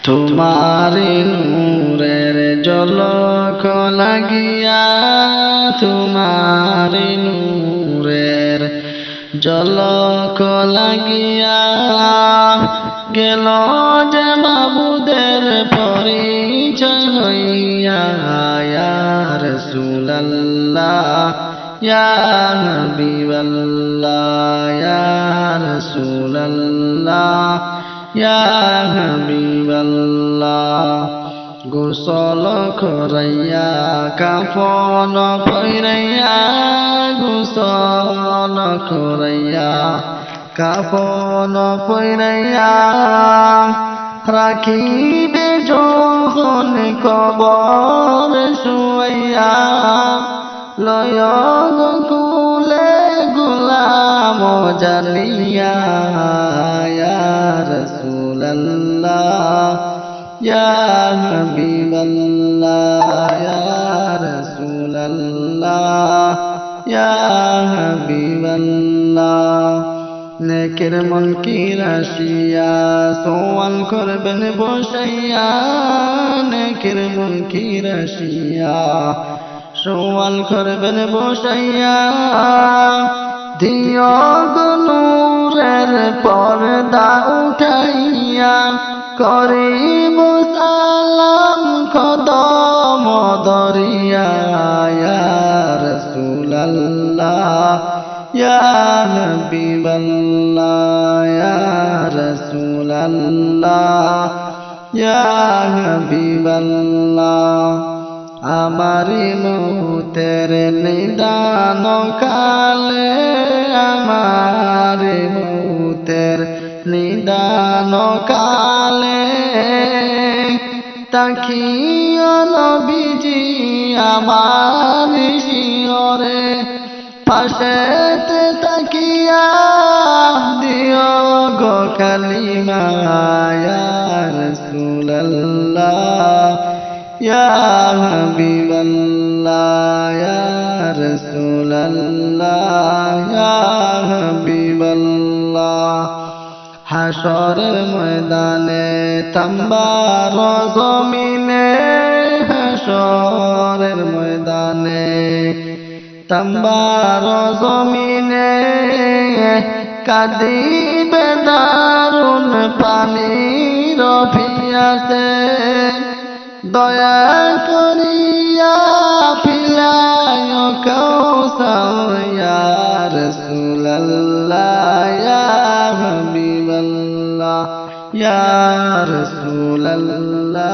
তোমারি নূরের ঝলক লাগিয়া তোমারি নূরের ঝলক লাগিয়া গেল যে মাবুদের পরিচয় হইয়া ইয়া রাসূলুল্লাহ ইয়া হাবিবাল্লাহ ইয়া রাসূলুল্লাহ ইয়া হাবিবাল্লাহ গোসল করাইয়া কাফন পরাইয়া গোসল করাইয়া কাফন পরাইয়া রাখিবে যখন কবর শুয়াইয়া লয় কুলে গুলাম জানিয়া ইয়া রাসূলুল্লাহ ইয়া হাবিবাল্লাহ ইয়া রাসূলুল্লাহ ইয়া হাবিবাল্লাহ নেকের মুনকির আসিয়া সওয়াল করবেন বসাইয়া নেকের মুনকির আসিয়া সওয়াল করবেন বসাইয়া দিও গো নূরের পর্দা উঠাইয়া করিব সালাম কদম দরিয়া ইয়া রাসূলুল্লাহ ইয়া হাবিবাল্লাহ ইয়া রাসূলুল্লাহ ইয়া হাবিবাল্লাহ আমারি মৌতের নিদান কালে আমারি মৌতের নিদান কালে তাকিও নবীজি আমার শিয়রে পাশেতে তাকিয়া দিও গো কালিমা ইয়া রাসূলুল্লাহ ইয়া হাবিবাল্লাহ ইয়া রাসূলুল্লাহ ইয়া হাবিবাল্লাহ হাসরের ময়দানে তাম্বার জমিনে হাসরের ময়দানে তাম্বার জমিনে কাঁদিবে দারুণ পানির পিয়াসে দয়া করিয়া পিলায় কৌসার ইয়া রাসূলুল্লাহ ইয়া হাবিবাল্লাহ ইয়া রাসূলুল্লাহ